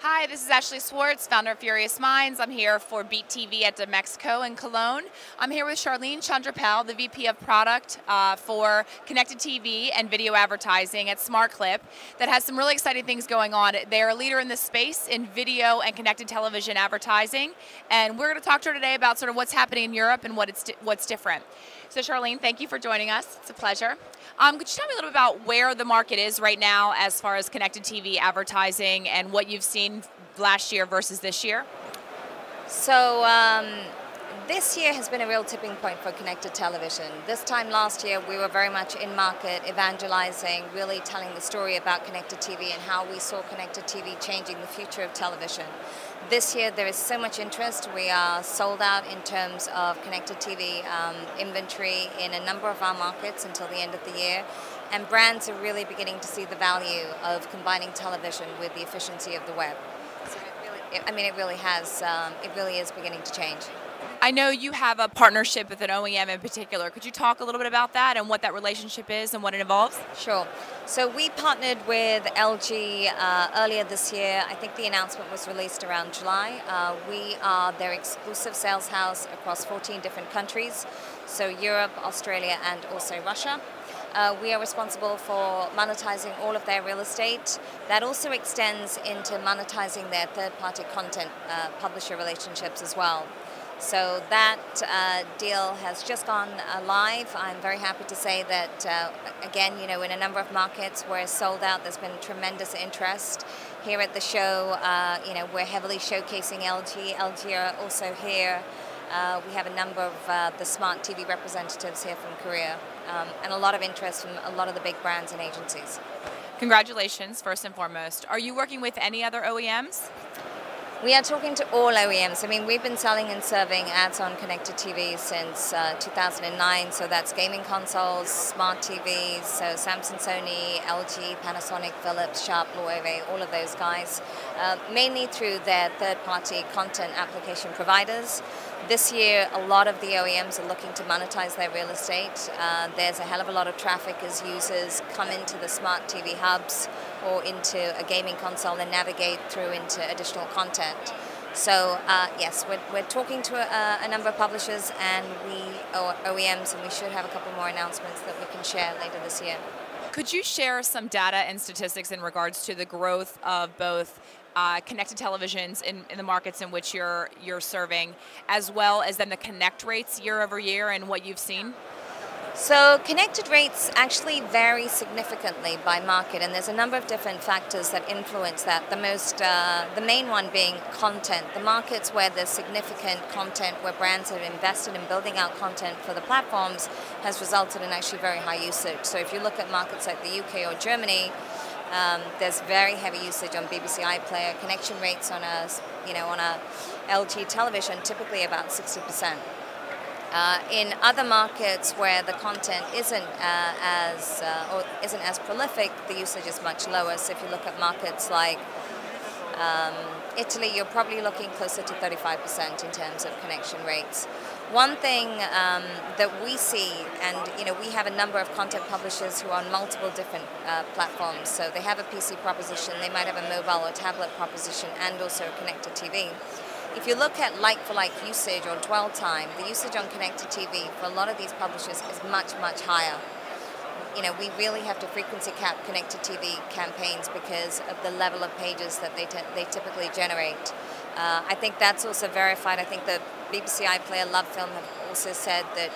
Hi, this is Ashley Swartz, founder of Furious Minds. I'm here for Beat TV at DMEXCO in Cologne. I'm here with Shirlene Chandrapal, the VP of Product for Connected TV and Video Advertising at Smartclip that has some really exciting things going on. They're a leader in this space in video and connected television advertising, and we're going to talk to her today about sort of what's happening in Europe and what's different. So Charlene, thank you for joining us. It's a pleasure. Could you tell me a little bit about where the market is right now as far as connected TV advertising and what you've seen last year versus this year? So this year has been a real tipping point for connected television. This time last year we were very much in market, evangelizing, really telling the story about connected TV and how we saw connected TV changing the future of television. This year there is so much interest. We are sold out in terms of connected TV inventory in a number of our markets until the end of the year. And brands are really beginning to see the value of combining television with the efficiency of the web. So it really is beginning to change. I know you have a partnership with an OEM in particular. Could you talk a little bit about that and what that relationship is and what it involves? Sure. So we partnered with LG earlier this year. I think the announcement was released around July. We are their exclusive sales house across 14 different countries, so Europe, Australia, and also Russia. We are responsible for monetizing all of their real estate. That also extends into monetizing their third-party content publisher relationships as well. So that deal has just gone live. I'm very happy to say that, again, in a number of markets we're sold out. There's been tremendous interest. Here at the show, we're heavily showcasing LG. LG are also here. We have a number of the smart TV representatives here from Korea, and a lot of interest from a lot of the big brands and agencies. Congratulations, first and foremost. Are you working with any other OEMs? We are talking to all OEMs. I mean, we've been selling and serving ads on connected TV since 2009, so that's gaming consoles, smart TVs, so Samsung, Sony, LG, Panasonic, Philips, Sharp, Loewe, all of those guys, mainly through their third-party content application providers. This year, a lot of the OEMs are looking to monetize their real estate. There's a hell of a lot of traffic as users come into the smart TV hubs or into a gaming console and navigate through into additional content. So yes, we're talking to a number of publishers and OEMs, and we should have a couple more announcements that we can share later this year. Could you share some data and statistics in regards to the growth of both connected televisions in the markets in which you're serving, as well as then the connect rates year over year and what you've seen? So connected rates actually vary significantly by market, and there's a number of different factors that influence that. The main one being content. The markets where there's significant content, where brands have invested in building out content for the platforms, has resulted in actually very high usage. So if you look at markets like the UK or Germany, there's very heavy usage on BBC iPlayer. Connection rates on a LG television typically about 60%. In other markets where the content isn't as prolific, the usage is much lower. So if you look at markets like Italy, you're probably looking closer to 35% in terms of connection rates. One thing that we see, and we have a number of content publishers who are on multiple different platforms. So they have a PC proposition, they might have a mobile or tablet proposition, and also a connected TV. If you look at like-for-like usage or dwell time, the usage on connected TV for a lot of these publishers is much, much higher. We really have to frequency cap connected TV campaigns because of the level of pages that they typically generate. I think that's also verified. I think the BBC iPlayer Love Film have also said that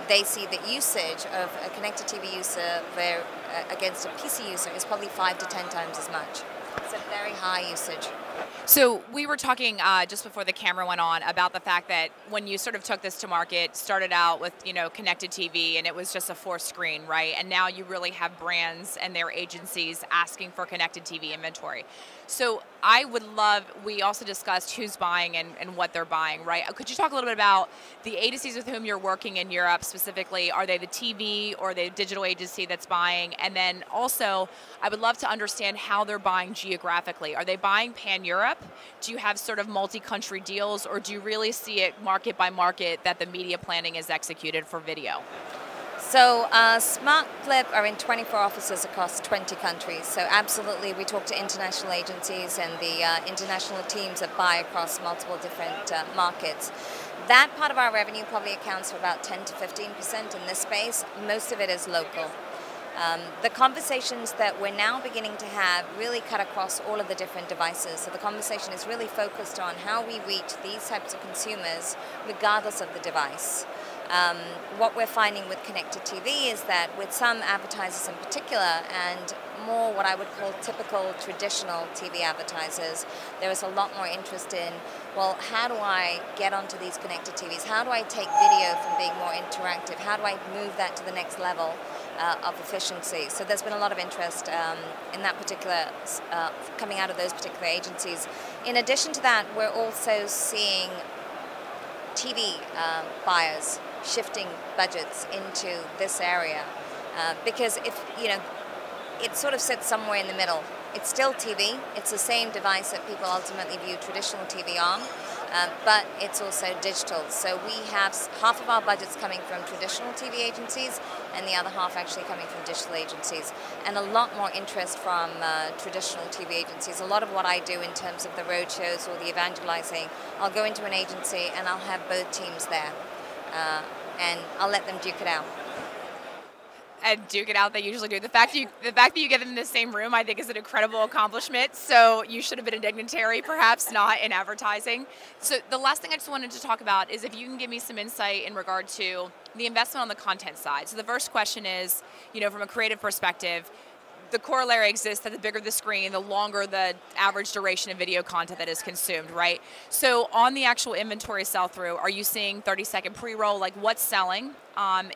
they see the usage of a connected TV user against a PC user is probably 5 to 10 times as much. It's a very high usage. So we were talking just before the camera went on about the fact that when you sort of took this to market, started out with connected TV, and it was just a 4-screen, right? And now you really have brands and their agencies asking for connected TV inventory. So I would love, we also discussed who's buying and what they're buying, right? Could you talk a little bit about the agencies with whom you're working in Europe specifically? Are they the TV or the digital agency that's buying? And then also, I would love to understand how they're buying geographically. Are they buying pan-Europe? Do you have sort of multi-country deals, or do you really see it market by market that the media planning is executed for video? So Smartclip are in 24 offices across 20 countries. So absolutely, we talk to international agencies and the international teams that buy across multiple different markets. That part of our revenue probably accounts for about 10 to 15% in this space. Most of it is local. The conversations that we're now beginning to have really cut across all of the different devices. So the conversation is really focused on how we reach these types of consumers regardless of the device. What we're finding with connected TV is that with some advertisers in particular, and more what I would call typical traditional TV advertisers, there is a lot more interest in, well, how do I get onto these connected TVs? How do I take video from being more interactive? How do I move that to the next level of efficiency? So there's been a lot of interest in that particular, coming out of those particular agencies. In addition to that, we're also seeing TV buyers shifting budgets into this area because if it sort of sits somewhere in the middle. It's still TV. It's the same device that people ultimately view traditional TV on, but it's also digital. So we have half of our budgets coming from traditional TV agencies and the other half actually coming from digital agencies. And a lot more interest from traditional TV agencies. A lot of what I do in terms of the road shows or the evangelizing, I'll go into an agency and I'll have both teams there. And I'll let them duke it out. And duke it out, they usually do. The fact that you get them in the same room, I think, is an incredible accomplishment. So you should have been a dignitary, perhaps not in advertising. So the last thing I just wanted to talk about is if you can give me some insight in regard to the investment on the content side. So the first question is, from a creative perspective, the corollary exists that the bigger the screen, the longer the average duration of video content that is consumed, right? So on the actual inventory sell-through, are you seeing 30-second pre-roll? Like, what's selling?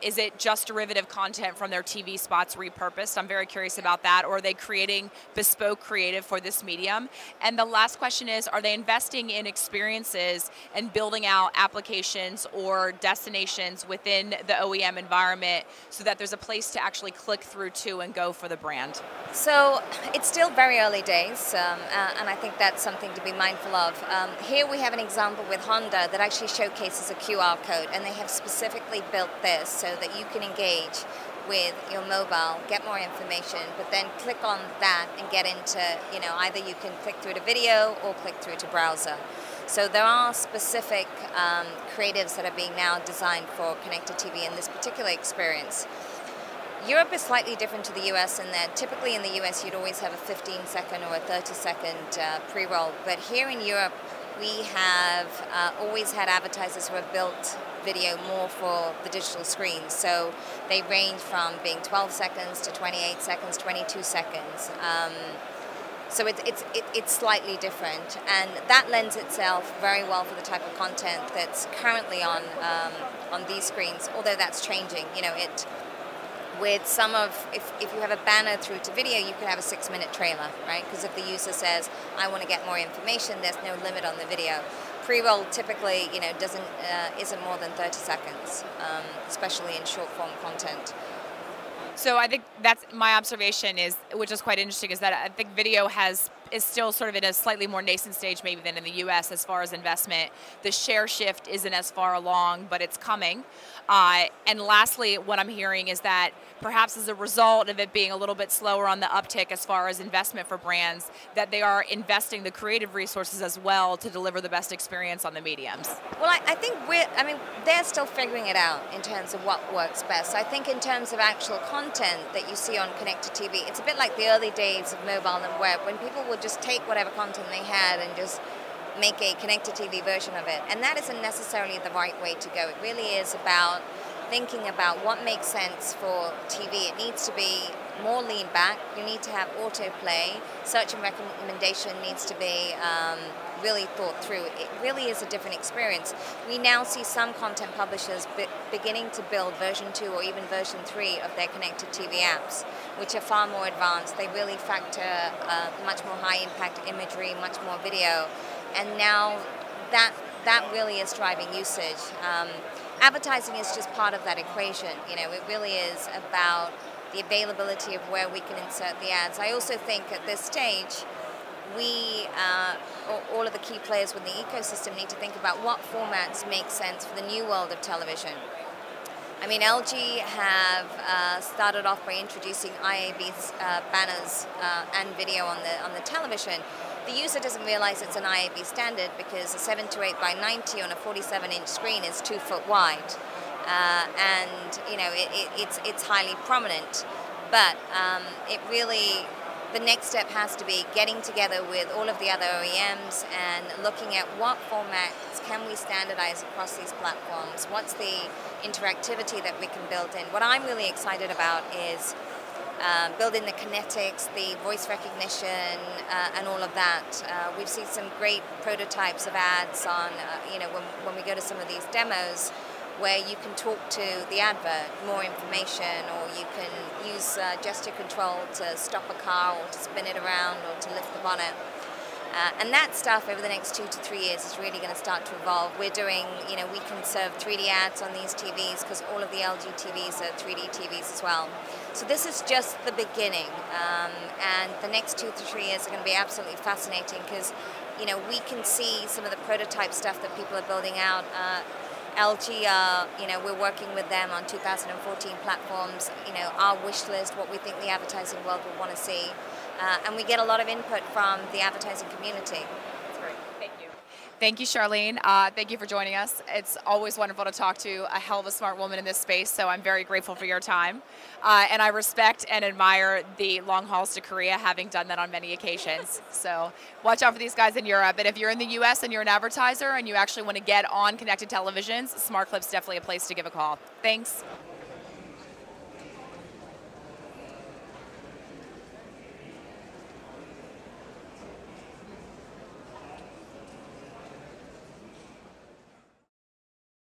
Is it just derivative content from their TV spots repurposed? I'm very curious about that. Or are they creating bespoke creative for this medium? And the last question is, are they investing in experiences and building out applications or destinations within the OEM environment so that there's a place to actually click through to and go for the brand? So it's still very early days, and I think that's something to be mindful of. Here we have an example with Honda that actually showcases a QR code, and they have specifically built this so that you can engage with your mobile, get more information, but then click on that and get into, either you can click through to video or click through to browser. So there are specific creatives that are being now designed for connected TV in this particular experience. Europe is slightly different to the US in that typically in the US you'd always have a 15-second or a 30-second pre-roll, but here in Europe we have always had advertisers who have built video more for the digital screens. So they range from being 12 seconds to 28 seconds, 22 seconds. So it's slightly different, and that lends itself very well for the type of content that's currently on these screens, although that's changing. With some of, if you have a banner through to video, you could have a 6-minute trailer, right? Because if the user says, I want to get more information, there's no limit on the video. Pre-roll typically, isn't more than 30 seconds, especially in short-form content. So I think that's my observation is, which is quite interesting, is that I think video is still sort of in a slightly more nascent stage maybe than in the US as far as investment. The share shift isn't as far along, but it's coming. And lastly, what I'm hearing is that perhaps as a result of it being a little bit slower on the uptick as far as investment for brands, that they are investing the creative resources as well to deliver the best experience on the mediums. Well, I think they're still figuring it out in terms of what works best. I think in terms of actual content that you see on connected TV, it's a bit like the early days of mobile and web, when people would just take whatever content they had and just make a connected TV version of it. And that isn't necessarily the right way to go. It really is about thinking about what makes sense for TV. It needs to be more lean back. You need to have autoplay. Search and recommendation needs to be really thought through. It really is a different experience. We now see some content publishers beginning to build version 2 or even version 3 of their connected TV apps, which are far more advanced. They really factor much more high impact imagery, much more video. And now that really is driving usage. Advertising is just part of that equation. It really is about the availability of where we can insert the ads. I also think at this stage, all of the key players within the ecosystem need to think about what formats make sense for the new world of television. I mean, LG have started off by introducing IAB banners and video on the television. The user doesn't realize it's an IAB standard because a 7 to 8 by 90 on a 47-inch screen is 2 foot wide, and you know it's highly prominent. But it really, the next step has to be getting together with all of the other OEMs and looking at what formats can we standardize across these platforms. What's the interactivity that we can build in? What I'm really excited about is building the kinetics, the voice recognition, and all of that. We've seen some great prototypes of ads on, you know, when we go to some of these demos, where you can talk to the advert, more information, or you can use gesture control to stop a car or to spin it around or to lift the bonnet. And that stuff over the next 2 to 3 years is really going to start to evolve. We're doing, you know, we can serve 3D ads on these TVs because all of the LG TVs are 3D TVs as well. So this is just the beginning, and the next 2 to 3 years are going to be absolutely fascinating because, you know, we can see some of the prototype stuff that people are building out. LG, you know, we're working with them on 2014 platforms, you know, our wish list, what we think the advertising world will want to see. And we get a lot of input from the advertising community. That's great. Thank you. Thank you, Charlene. Thank you for joining us. It's always wonderful to talk to a hell of a smart woman in this space, so I'm very grateful for your time. And I respect and admire the long hauls to Korea, having done that on many occasions. So watch out for these guys in Europe. And if you're in the US and you're an advertiser and you actually want to get on connected televisions, Smartclip's definitely a place to give a call. Thanks.